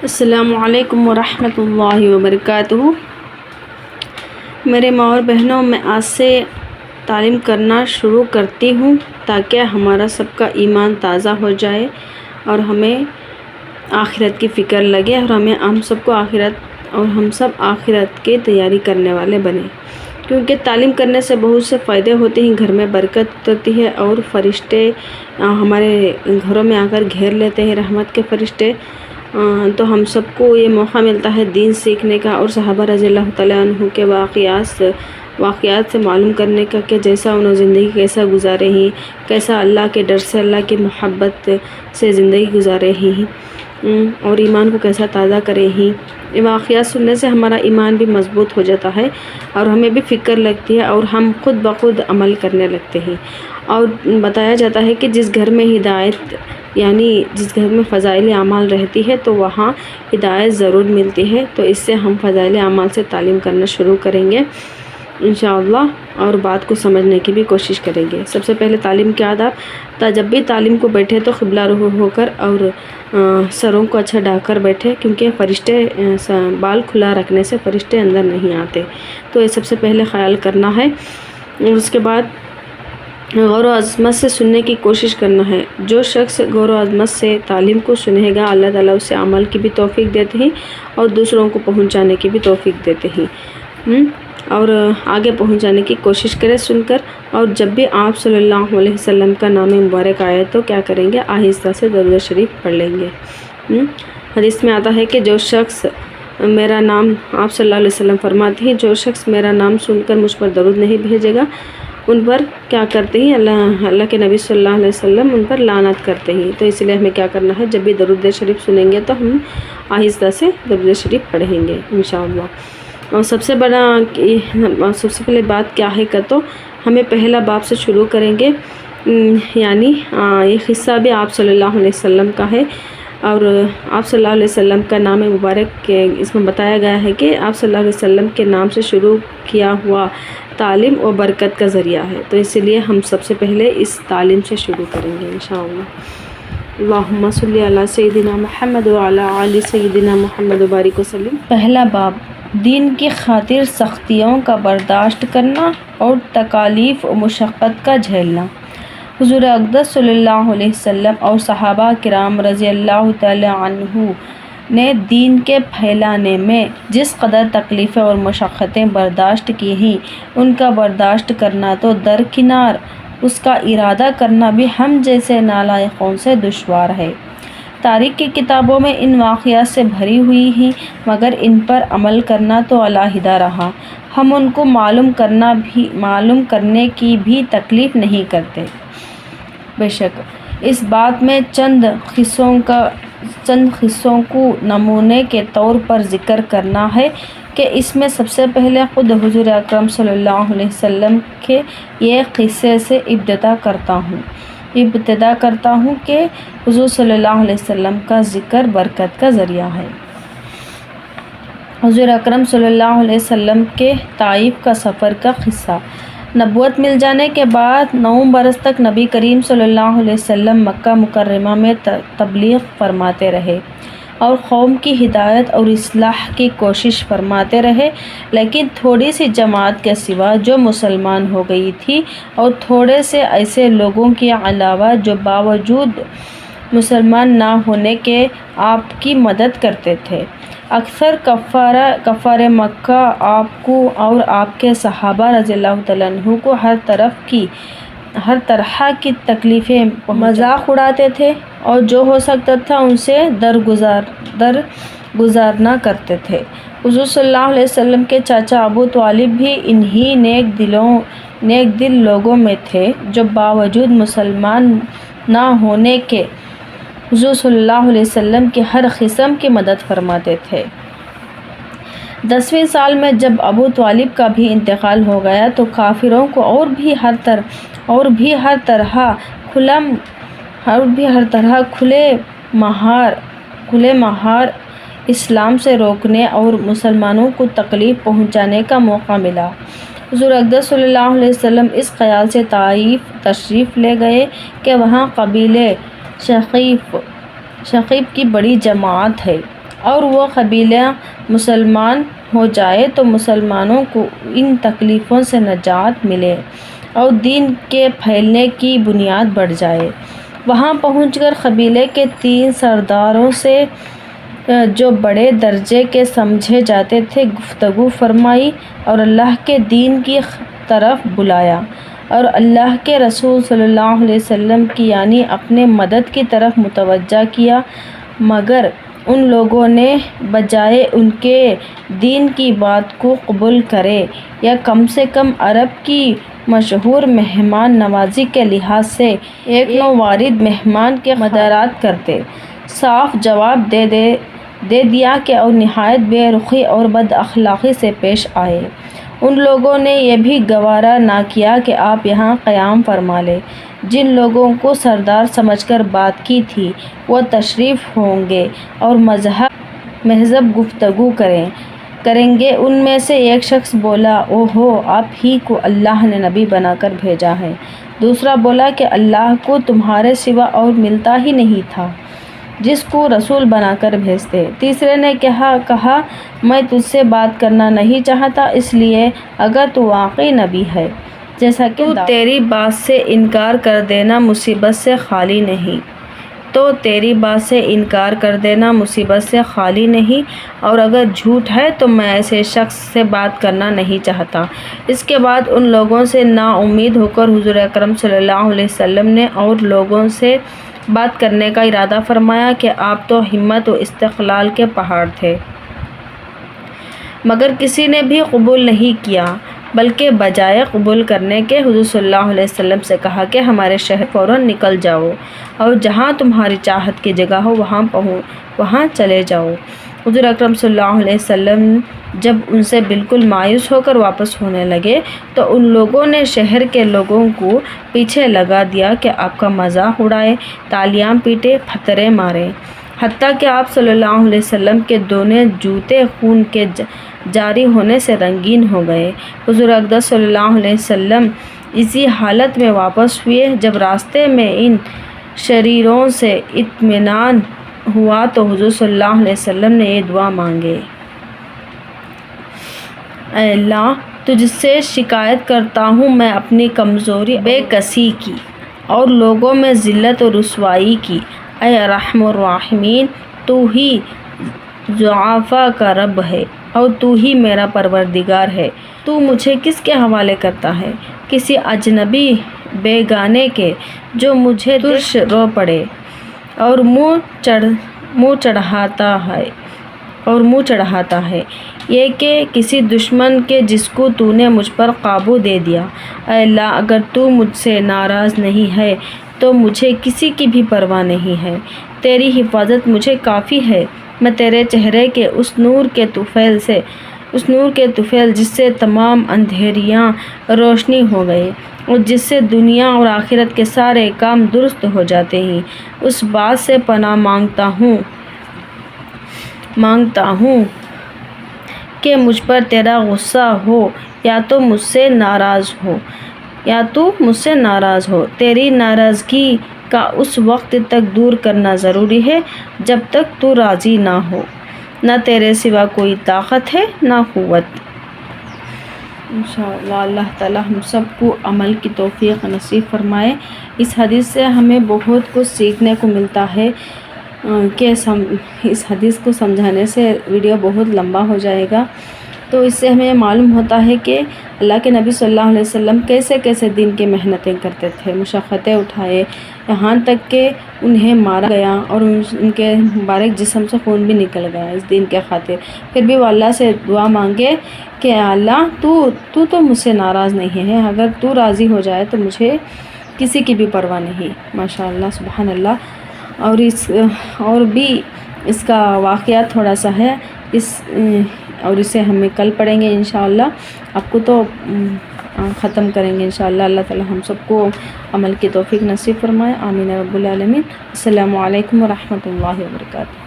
السلام علیکم ورحمۃ اللہ وبرکاتہ۔ میرے ماں اور بہنوں، میں آج سے تعلیم کرنا شروع کرتی ہوں تاکہ ہمارا سب کا ایمان تازہ ہو جائے اور ہمیں آخرت کی فکر لگے اور ہم سب آخرت کی تیاری کرنے والے بنیں، کیونکہ تعلیم کرنے سے بہت سے فائدے ہوتے ہیں۔ گھر میں برکت ہوتی ہے اور فرشتے ہمارے گھروں میں آ کر گھیر لیتے ہیں، رحمت کے فرشتے۔ تو ہم سب کو یہ موقع ملتا ہے دین سیکھنے کا اور صحابہ رضی اللہ تعالیٰ عنہ کے واقعات سے معلوم کرنے کا کہ جیسا انہوں زندگی کیسا گزارے ہیں، کیسا اللہ کے ڈر سے، اللہ کی محبت سے زندگی گزارے ہیں اور ایمان کو کیسا تازہ کرے ہیں۔ یہ واقعات سننے سے ہمارا ایمان بھی مضبوط ہو جاتا ہے اور ہمیں بھی فکر لگتی ہے اور ہم خود بخود عمل کرنے لگتے ہیں۔ اور بتایا جاتا ہے کہ جس گھر میں ہدایت یعنی جس گھر میں فضائل اعمال رہتی ہے تو وہاں ہدایت ضرور ملتی ہے۔ تو اس سے ہم فضائل اعمال سے تعلیم کرنا شروع کریں گے انشاءاللہ اور بات کو سمجھنے کی بھی کوشش کریں گے۔ سب سے پہلے تعلیم کے آداب۔ جب بھی تعلیم کو بیٹھے تو قبلہ رخ ہو کر اور سروں کو اچھا ڈھک کر بیٹھے، کیونکہ فرشتے بال کھلا رکھنے سے فرشتے اندر نہیں آتے، تو یہ سب سے پہلے خیال کرنا ہے۔ اس کے بعد غور و عظمت سے سننے کی کوشش کرنا ہے۔ جو شخص غور و عظمت سے تعلیم کو سنے گا، اللہ تعالیٰ اسے عمل کی بھی توفیق دیتے ہیں اور دوسروں کو پہنچانے کی بھی توفیق دیتے ہیں اور آگے پہنچانے کی کوشش کرے سن کر۔ اور جب بھی آپ صلی اللہ علیہ وسلم کا نام مبارک آئے تو کیا کریں گے؟ آہستہ سے درود شریف پڑھ لیں گے۔ حدیث میں آتا ہے کہ جو شخص میرا نام، آپ صلی اللہ علیہ وسلم فرماتے ہیں، جو شخص میرا نام سن کر مجھ پر درود نہیں بھیجے گا، ان پر کیا کرتے ہیں؟ اللہ کے نبی صلی اللہ علیہ وسلم ان پر لعنت کرتے ہیں۔ تو اس لیے ہمیں کیا کرنا ہے؟ جب بھی درود شریف سنیں گے تو ہم آہستہ سے درود شریف پڑھیں گے انشاءاللہ۔ اور سب سے پہلے بات کیا ہے کہ تو ہمیں پہلا باب سے شروع کریں گے، یعنی یہ قصہ بھی آپ صلی اللہ علیہ وسلم کا ہے اور آپ صلی اللہ علیہ وسلم کا نام مبارک اس میں بتایا گیا ہے کہ آپ صلی اللہ علیہ وسلم کے نام سے شروع کیا ہوا تعلیم و برکت کا ذریعہ ہے، تو اسی لیے ہم سب سے پہلے اس تعلیم سے شروع کریں گے انشاءاللہ۔ اللہم صلی علی سیدنا محمد وعلی آل سیدنا محمد وبارک وسلم۔ پہلا باب، دین کی خاطر سختیوں کا برداشت کرنا اور تکالیف و مشقت کا جھیلنا۔ حضور اقدس صلی اللہ علیہ وسلم اور صحابہ کرام رضی اللہ تعالی عنہ نے دین کے پھیلانے میں جس قدر تکلیفیں اور مشقتیں برداشت کی ہیں، ان کا برداشت کرنا تو درکنار، اس کا ارادہ کرنا بھی ہم جیسے نالائقوں سے دشوار ہے۔ تاریخ کی کتابوں میں ان واقعات سے بھری ہوئی ہیں، مگر ان پر عمل کرنا تو علیحدہ رہا۔ ہم ان کو معلوم کرنے کی بھی تکلیف نہیں کرتے۔ بے شک اس بات میں چند قصوں کو نمونے کے طور پر ذکر کرنا ہے کہ اس میں سب سے پہلے خود حضور اکرم صلی اللہ علیہ وسلم کے ایک قصے سے ابتدا کرتا ہوں کہ حضور صلی اللہ علیہ وسلم کا ذکر برکت کا ذریعہ ہے۔ حضور اکرم صلی اللہ علیہ وسلم کے طائف کا سفر کا قصہ۔ نبوت مل جانے کے بعد 9 برس تک نبی کریم صلی اللہ علیہ وسلم مکہ مکرمہ میں تبلیغ فرماتے رہے اور قوم کی ہدایت اور اصلاح کی کوشش فرماتے رہے، لیکن تھوڑی سی جماعت کے سوا جو مسلمان ہو گئی تھی اور تھوڑے سے ایسے لوگوں کے علاوہ جو باوجود مسلمان نہ ہونے کے آپ کی مدد کرتے تھے، اکثر کفار مکہ آپ کو اور آپ کے صحابہ رضی اللہ تعالیٰ عنہ کو ہر طرح کی تکلیفیں مذاق اڑاتے تھے اور جو ہو سکتا تھا ان سے درگزرنا کرتے تھے۔ حضور صلی اللہ علیہ وسلم کے چاچا ابو طالب بھی انہی نیک دل لوگوں میں تھے جو باوجود مسلمان نہ ہونے کے حضور صلی اللہ علیہ وسلم کی ہر قسم کی مدد فرماتے تھے۔ 10ویں سال میں جب ابو طالب کا بھی انتقال ہو گیا تو کافروں کو اور بھی ہر طرح کھلے مہار اسلام سے روکنے اور مسلمانوں کو تکلیف پہنچانے کا موقع ملا۔ حضور اقدس صلی اللہ علیہ وسلم اس خیال سے طائف تشریف لے گئے کہ وہاں قبیلے شقیف کی بڑی جماعت ہے اور وہ قبیلہ مسلمان ہو جائے تو مسلمانوں کو ان تکلیفوں سے نجات ملے اور دین کے پھیلنے کی بنیاد بڑھ جائے۔ وہاں پہنچ کر قبیلے کے 3 سرداروں سے جو بڑے درجے کے سمجھے جاتے تھے گفتگو فرمائی اور اللہ کے دین کی طرف بلایا اور اللہ کے رسول صلی اللہ علیہ وسلم کی یعنی اپنے مدد کی طرف متوجہ کیا، مگر ان لوگوں نے بجائے ان کے دین کی بات کو قبول کرے یا کم سے کم عرب کی مشہور مہمان نوازی کے لحاظ سے ایک نووارد مہمان کے مدارات کرتے، صاف جواب دے دیا کہ اور نہایت بے رخی اور بد اخلاقی سے پیش آئے۔ ان لوگوں نے یہ بھی گوارا نہ کیا کہ آپ یہاں قیام فرما لیں۔ جن لوگوں کو سردار سمجھ کر بات کی تھی وہ تشریف ہوں گے اور مہذب گفتگو کریں گے۔ ان میں سے ایک شخص بولا، اوہو، آپ ہی کو اللہ نے نبی بنا کر بھیجا ہے۔ دوسرا بولا کہ اللہ کو تمہارے سوا اور ملتا ہی نہیں تھا جس کو رسول بنا کر بھیجتے۔ تیسرے نے کہا میں تجھ سے بات کرنا نہیں چاہتا، اس لیے اگر تو واقعی نبی ہے جیسا کہ تیری بات سے انکار کر دینا مصیبت سے خالی نہیں، اور اگر جھوٹ ہے تو میں ایسے شخص سے بات کرنا نہیں چاہتا۔ اس کے بعد ان لوگوں سے نا امید ہو کر حضور اکرم صلی اللہ علیہ وسلم نے اور لوگوں سے بات کرنے کا ارادہ فرمایا کہ آپ تو ہمت و استقلال کے پہاڑ تھے، مگر کسی نے بھی قبول نہیں کیا، بلکہ بجائے قبول کرنے کے حضور صلی اللہ علیہ وسلم سے کہا کہ ہمارے شہر فوراً نکل جاؤ اور جہاں تمہاری چاہت کی جگہ ہو وہاں چلے جاؤ۔ حضور اکرم صلی اللہ علیہ وسلم جب ان سے بالکل مایوس ہو کر واپس ہونے لگے تو ان لوگوں نے شہر کے لوگوں کو پیچھے لگا دیا کہ آپ کا مذاق اڑائے، تالیاں پیٹے، پھترے مارے، حتیٰ کہ آپ صلی اللہ علیہ وسلم کے دونوں جوتے خون کے جاری ہونے سے رنگین ہو گئے۔ حضور اقدس صلی اللہ علیہ وسلم اسی حالت میں واپس ہوئے۔ جب راستے میں ان شریروں سے اطمینان ہوا تو حضور صلی اللہ علیہ وسلم نے یہ دعا مانگے، اے اللہ، تجھ سے شکایت کرتا ہوں میں اپنی کمزوری، بے کسی کی اور لوگوں میں ذلت و رسوائی کی۔ اے ارحم الراحمین، تو ہی ضعفاء کا رب ہے اور تو ہی میرا پروردگار ہے۔ تو مجھے کس کے حوالے کرتا ہے؟ کسی اجنبی بیگانے کے جو مجھے ترش رو پڑے اور منہ چڑھاتا ہے، یہ کہ کسی دشمن کے جس کو تو نے مجھ پر قابو دے دیا۔ اے اللہ، اگر تو مجھ سے ناراض نہیں ہے تو مجھے کسی کی بھی پرواہ نہیں ہے، تیری حفاظت مجھے کافی ہے۔ میں تیرے چہرے کے اس نور کے طفیل جس سے تمام اندھیریاں روشنی ہو گئے اور جس سے دنیا اور آخرت کے سارے کام درست ہو جاتے ہیں، اس بات سے پناہ مانگتا ہوں کہ مجھ پر تیرا غصہ ہو یا تو مجھ سے ناراض ہو۔ تیری ناراضگی کا اس وقت تک دور کرنا ضروری ہے جب تک تو راضی نہ ہو۔ نہ تیرے سوا کوئی طاقت ہے نہ قوت۔ انشاءاللہ اللہ تعالی ہم سب کو عمل کی توفیق نصیب فرمائے۔ اس حدیث سے ہمیں بہت کچھ سیکھنے کو ملتا ہے کہ اس حدیث کو سمجھانے سے ویڈیو بہت لمبا ہو جائے گا، تو اس سے ہمیں معلوم ہوتا ہے کہ اللہ کے نبی صلی اللہ علیہ وسلم کیسے دین کی محنتیں کرتے تھے، مشقتیں اٹھائے، یہاں تک کہ انہیں مارا گیا اور ان کے مبارک جسم سے خون بھی نکل گیا اس دین کے خاطر۔ پھر بھی وہ اللہ سے دعا مانگے کہ اللہ تو مجھ سے ناراض نہیں ہے، اگر تو راضی ہو جائے تو مجھے کسی کی بھی پرواہ نہیں۔ ماشاءاللہ، سبحان اللہ۔ اور بھی اس کا واقعہ تھوڑا سا ہے، اور اسے ہمیں کل پڑھیں گے انشاءاللہ۔ آپ کو تو ختم کریں گے انشاءاللہ۔ اللہ تعالی ہم سب کو عمل کی توفیق نصیب فرمائے، آمین رب العالمین۔ السلام علیکم ورحمۃ اللہ وبرکاتہ۔